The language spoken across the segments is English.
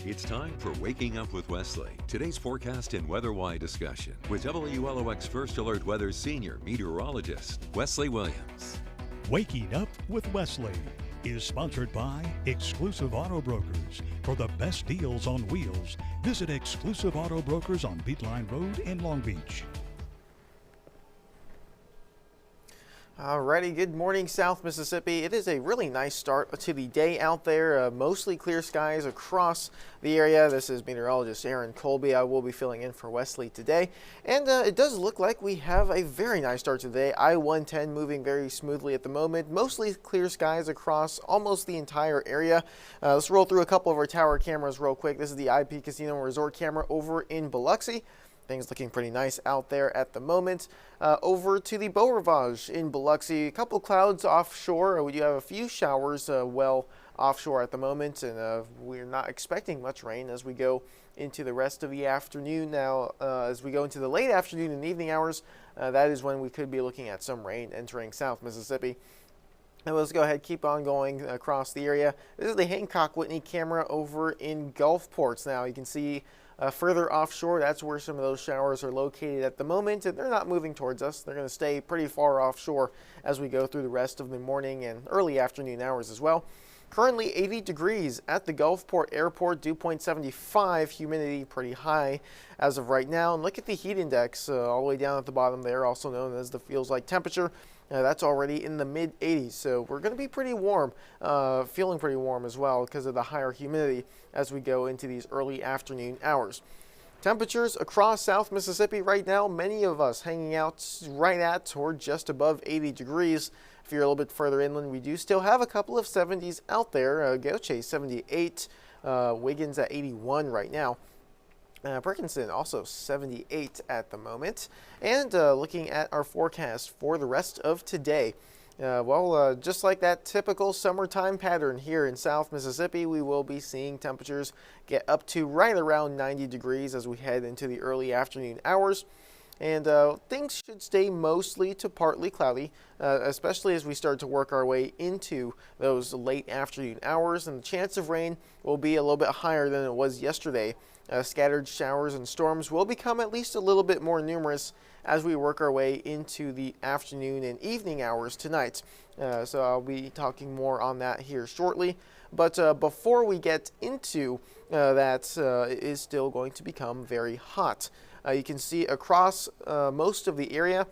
It's time for Waking Up with Wesley. Today's forecast and weather-wide discussion with WLOX First Alert Weather Senior Meteorologist Wesley Williams. Waking Up with Wesley is sponsored by Exclusive Auto Brokers. For the best deals on wheels, visit Exclusive Auto Brokers on Beatline Road in Long Beach. Alrighty, good morning, South Mississippi. It is a really nice start to the day out there. Mostly clear skies across the area. This is Meteorologist Aaron Colby. I will be filling in for Wesley today. And it does look like we have a very nice start to the day. I-110 moving very smoothly at the moment. Mostly clear skies across almost the entire area. Let's roll through a couple of our tower cameras real quick. This is the IP Casino Resort camera over in Biloxi. Things looking pretty nice out there at the moment. Over to the Beau Rivage in Biloxi. A couple clouds offshore. We do have a few showers well offshore at the moment, and we're not expecting much rain as we go into the rest of the afternoon. Now, as we go into the late afternoon and evening hours, that is when we could be looking at some rain entering South Mississippi. And let's go ahead, keep on going across the area. This is the Hancock Whitney camera over in Gulfport. Now, you can see further offshore, that's where some of those showers are located at the moment, and they're not moving towards us. They're going to stay pretty far offshore as we go through the rest of the morning and early afternoon hours as well. Currently 80 degrees at the Gulfport Airport, dew point 75, humidity pretty high as of right now. And look at the heat index all the way down at the bottom there, also known as the feels like temperature. That's already in the mid 80s, so we're going to be pretty warm, feeling pretty warm as well because of the higher humidity as we go into these early afternoon hours. Temperatures across South Mississippi right now, many of us hanging out right at or just above 80 degrees. If you're a little bit further inland, we do still have a couple of 70s out there. Goche 78, Wiggins at 81 right now. Perkinson also 78 at the moment. And looking at our forecast for the rest of today, just like that typical summertime pattern here in South Mississippi, we will be seeing temperatures get up to right around 90 degrees as we head into the early afternoon hours. And things should stay mostly to partly cloudy, especially as we start to work our way into those late afternoon hours. And the chance of rain will be a little bit higher than it was yesterday. Scattered showers and storms will become at least a little bit more numerous as we work our way into the afternoon and evening hours tonight. So I'll be talking more on that here shortly. But before we get into that, it is still going to become very hot. You can see across most of the area.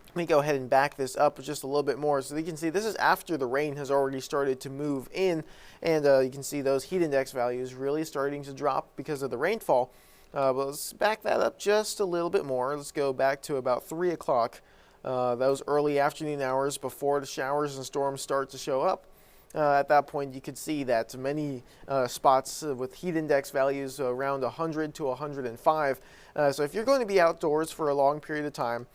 Let me go ahead and back this up just a little bit more. So you can see this is after the rain has already started to move in, and you can see those heat index values really starting to drop because of the rainfall. But let's back that up just a little bit more. Let's go back to about 3 o'clock, those early afternoon hours before the showers and storms start to show up. At that point, you could see that many spots with heat index values around 100 to 105. So if you're going to be outdoors for a long period of time,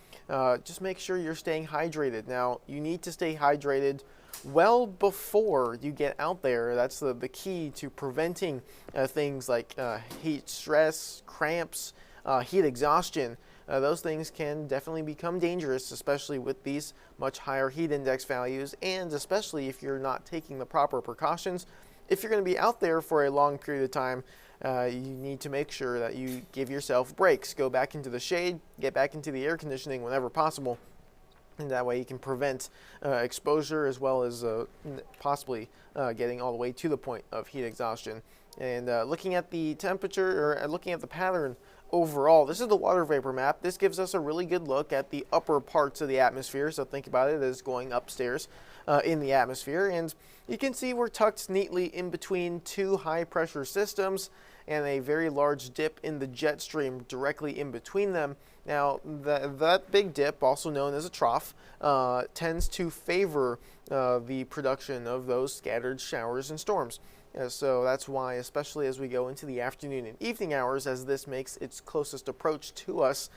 just make sure you're staying hydrated. Now, you need to stay hydrated well before you get out there. That's the key to preventing things like heat stress, cramps, heat exhaustion. Those things can definitely become dangerous, especially with these much higher heat index values, and especially if you're not taking the proper precautions. If you're going to be out there for a long period of time, you need to make sure that you give yourself breaks. Go back into the shade, get back into the air conditioning whenever possible, and that way you can prevent exposure as well as possibly getting all the way to the point of heat exhaustion. And looking at the temperature, or looking at the pattern overall, this is the water vapor map. This gives us a really good look at the upper parts of the atmosphere. So think about it as going upstairs in the atmosphere. And you can see we're tucked neatly in between two high pressure systems and a very large dip in the jet stream directly in between them. Now, that big dip, also known as a trough, tends to favor the production of those scattered showers and storms. So that's why, especially as we go into the afternoon and evening hours, as this makes its closest approach to us,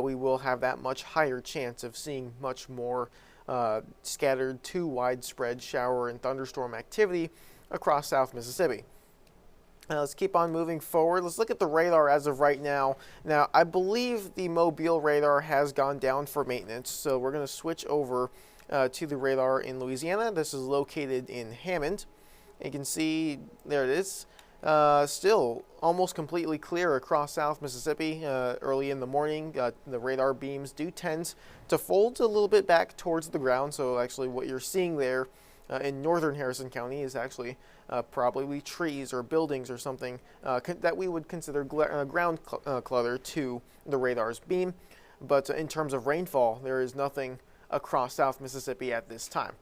we will have that much higher chance of seeing much more scattered to widespread shower and thunderstorm activity across South Mississippi. Let's keep on moving forward. Let's look at the radar as of right now. Now, I believe the Mobile radar has gone down for maintenance, so we're going to switch over to the radar in Louisiana. This is located in Hammond. You can see there it is. Still almost completely clear across South Mississippi early in the morning. The radar beams do tend to fold a little bit back towards the ground, so actually what you're seeing there in northern Harrison County is actually probably trees or buildings or something that we would consider ground clutter to the radar's beam. But in terms of rainfall, there is nothing across South Mississippi at this time.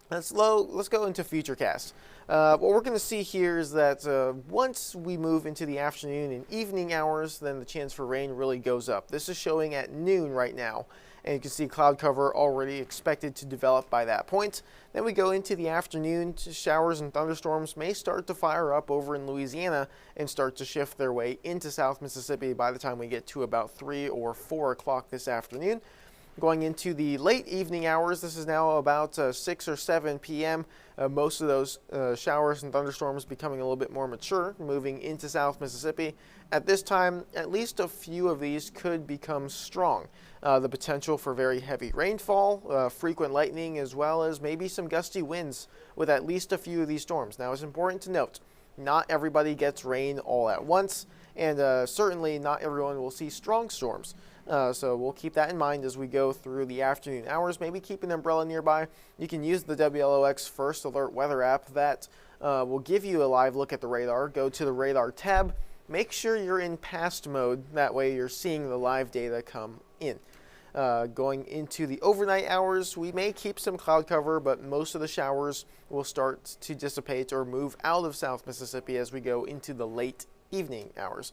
Let's go into Futurecast. What we're going to see here is that once we move into the afternoon and evening hours, then the chance for rain really goes up. This is showing at noon right now, and you can see cloud cover already expected to develop by that point. Then we go into the afternoon, showers and thunderstorms may start to fire up over in Louisiana and start to shift their way into South Mississippi by the time we get to about 3 or 4 o'clock this afternoon. Going into the late evening hours, this is now about 6 or 7 p.m. Most of those showers and thunderstorms becoming a little bit more mature, moving into South Mississippi. At this time, at least a few of these could become strong. The potential for very heavy rainfall, frequent lightning, as well as maybe some gusty winds with at least a few of these storms. Now, it's important to note, not everybody gets rain all at once, and certainly not everyone will see strong storms. So we'll keep that in mind as we go through the afternoon hours. Maybe keep an umbrella nearby. You can use the WLOX First Alert Weather app that will give you a live look at the radar. Go to the radar tab. Make sure you're in past mode. That way you're seeing the live data come in. Going into the overnight hours, we may keep some cloud cover, but most of the showers will start to dissipate or move out of South Mississippi as we go into the late evening hours.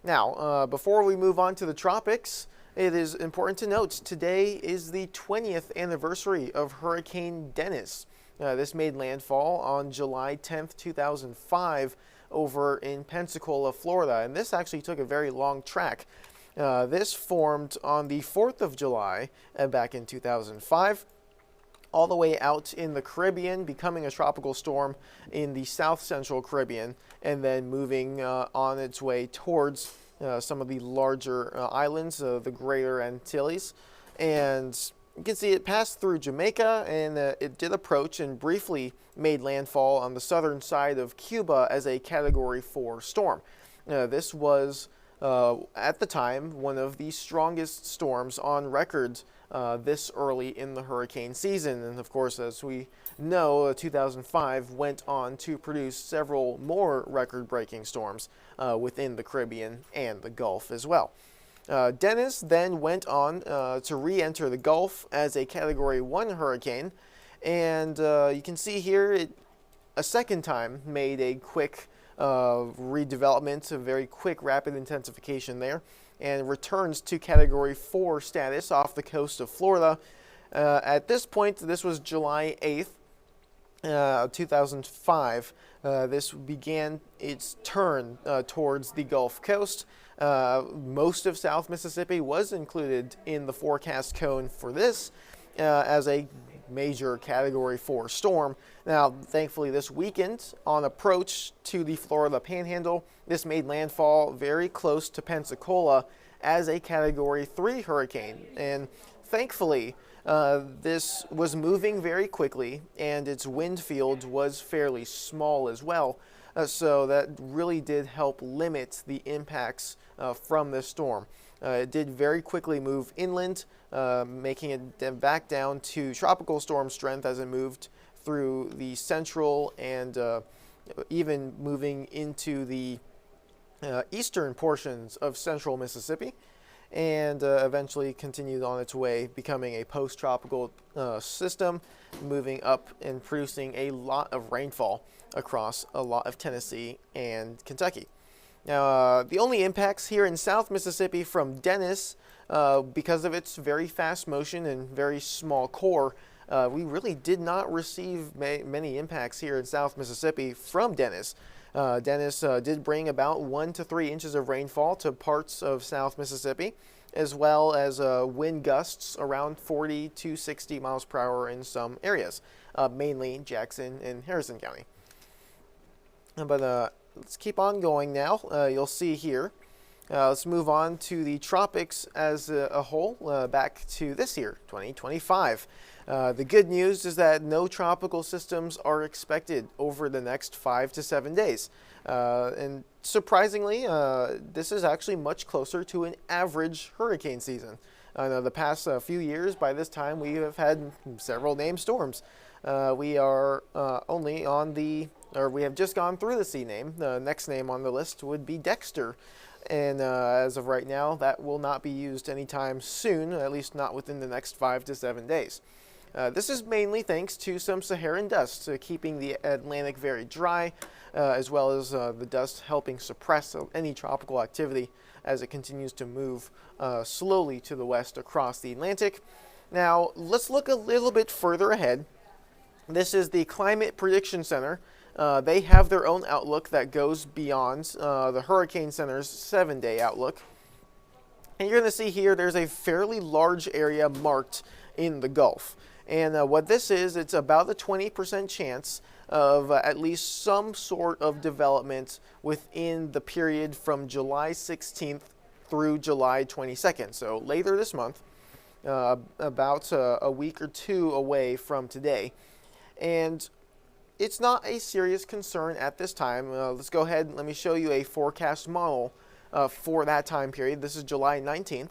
Now, before we move on to the tropics, it is important to note today is the 20th anniversary of Hurricane Dennis. This made landfall on July 10th, 2005 over in Pensacola, Florida, and this actually took a very long track. This formed on the 4th of July back in 2005. All the way out in the Caribbean, becoming a tropical storm in the south central Caribbean, and then moving on its way towards some of the larger islands, the Greater Antilles. And you can see it passed through Jamaica, and it did approach and briefly made landfall on the southern side of Cuba as a Category 4 storm. This was, at the time, one of the strongest storms on record this early in the hurricane season. And of course, as we know, 2005 went on to produce several more record-breaking storms within the Caribbean and the Gulf as well. Dennis then went on to re-enter the Gulf as a Category 1 hurricane, and you can see here it a second time made a quick redevelopment, a very quick rapid intensification there, and returns to Category 4 status off the coast of Florida. At this point, this was July 8th, 2005. This began its turn towards the Gulf Coast. Most of South Mississippi was included in the forecast cone for this as a major Category 4 storm. Now, thankfully, this weekend, on approach to the Florida Panhandle, this made landfall very close to Pensacola as a Category 3 hurricane. And thankfully, this was moving very quickly, and its wind field was fairly small as well. So that really did help limit the impacts from this storm. It did very quickly move inland, making it back down to tropical storm strength as it moved through the central and even moving into the eastern portions of central Mississippi, and eventually continued on its way, becoming a post-tropical system, moving up and producing a lot of rainfall across a lot of Tennessee and Kentucky. Now, the only impacts here in South Mississippi from Dennis, because of its very fast motion and very small core, we really did not receive many impacts here in South Mississippi from Dennis. Dennis did bring about 1 to 3 inches of rainfall to parts of South Mississippi, as well as wind gusts around 40 to 60 miles per hour in some areas, mainly Jackson and Harrison County. But let's keep on going now. You'll see here Let's move on to the tropics as a whole, back to this year, 2025. The good news is that no tropical systems are expected over the next 5 to 7 days. And surprisingly, this is actually much closer to an average hurricane season. The past few years, by this time, we have had several named storms. We are only on we have just gone through the C name. The next name on the list would be Dexter. And as of right now, that will not be used anytime soon, at least not within the next 5 to 7 days. This is mainly thanks to some Saharan dust keeping the Atlantic very dry, as well as the dust helping suppress any tropical activity as it continues to move slowly to the west across the Atlantic. Now, let's look a little bit further ahead. This is the Climate Prediction Center. They have their own outlook that goes beyond the Hurricane Center's 7-day outlook. And you're going to see here there's a fairly large area marked in the Gulf. And what this is, it's about a 20% chance of at least some sort of development within the period from July 16th through July 22nd. So later this month, about a week or two away from today. And it's not a serious concern at this time. Let's go ahead and let me show you a forecast model for that time period. This is July 19th.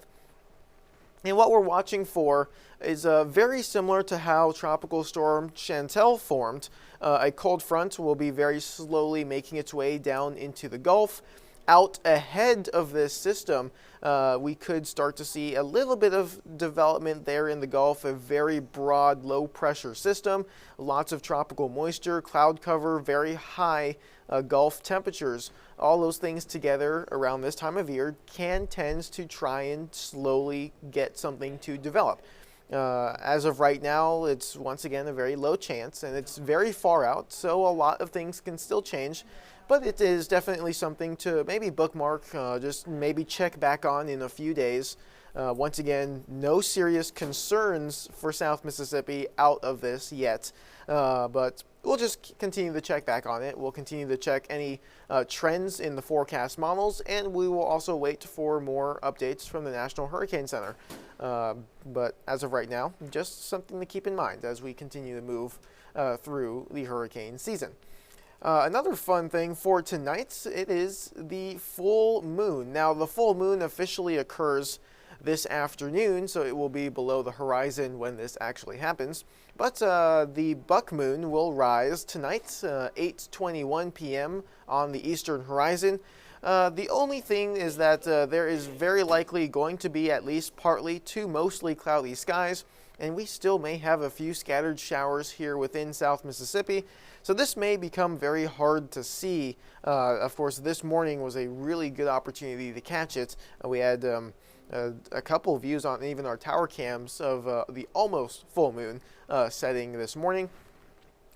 And what we're watching for is very similar to how Tropical Storm Chantal formed. A cold front will be very slowly making its way down into the Gulf. Out ahead of this system, we could start to see a little bit of development there in the Gulf, a very broad low pressure system, lots of tropical moisture, cloud cover, very high Gulf temperatures. All those things together around this time of year tends to try and slowly get something to develop. As of right now, it's once again a very low chance, and it's very far out, so a lot of things can still change. But it is definitely something to maybe bookmark, just maybe check back on in a few days. Once again, no serious concerns for South Mississippi out of this yet, but we'll just continue to check back on it. We'll continue to check any trends in the forecast models, and we will also wait for more updates from the National Hurricane Center. But as of right now, just something to keep in mind as we continue to move through the hurricane season. Another fun thing for tonight, it is the full moon. Now, the full moon officially occurs this afternoon, so it will be below the horizon when this actually happens. But the buck moon will rise tonight, 8:21 p.m. on the eastern horizon. The only thing is that there is very likely going to be at least partly to mostly cloudy skies, and we still may have a few scattered showers here within South Mississippi. So this may become very hard to see. Of course, this morning was a really good opportunity to catch it. We had a couple of views on even our tower cams of the almost full moon setting this morning.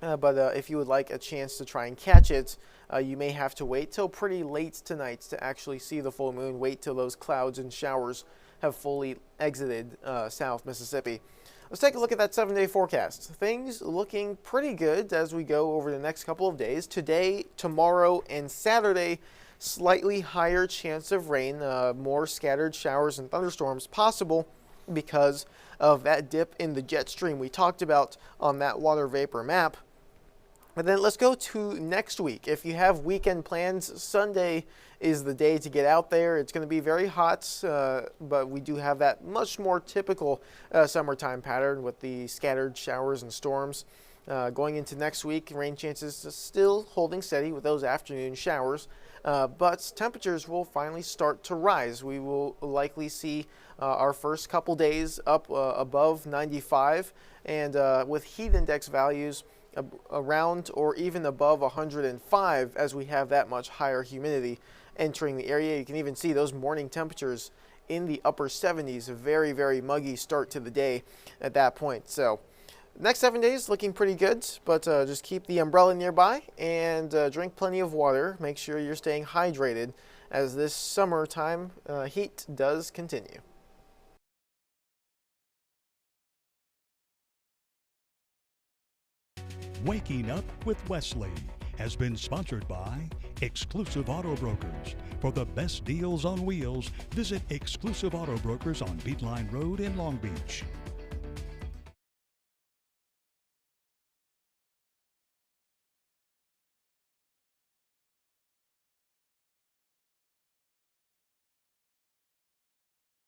But if you would like a chance to try and catch it, you may have to wait till pretty late tonight to actually see the full moon. Wait till those clouds and showers have fully exited South Mississippi. Let's take a look at that 7-day forecast. Things looking pretty good as we go over the next couple of days. Today, tomorrow, and Saturday, slightly higher chance of rain, more scattered showers and thunderstorms possible because of that dip in the jet stream we talked about on that water vapor map. And then let's go to next week. If you have weekend plans, Sunday is the day to get out there. It's going to be very hot, but we do have that much more typical summertime pattern with the scattered showers and storms. Going into next week, rain chances still holding steady with those afternoon showers, but temperatures will finally start to rise. We will likely see our first couple days up above 95, and with heat index values around or even above 105 as we have that much higher humidity entering the area. You can even see those morning temperatures in the upper 70s, a very, very muggy start to the day at that point. So next 7 days looking pretty good, but just keep the umbrella nearby and drink plenty of water. Make sure you're staying hydrated as this summertime heat does continue. Waking Up with Wesley. has been sponsored by Exclusive Auto Brokers. For the best deals on wheels, visit Exclusive Auto Brokers on Beatline Road in Long Beach.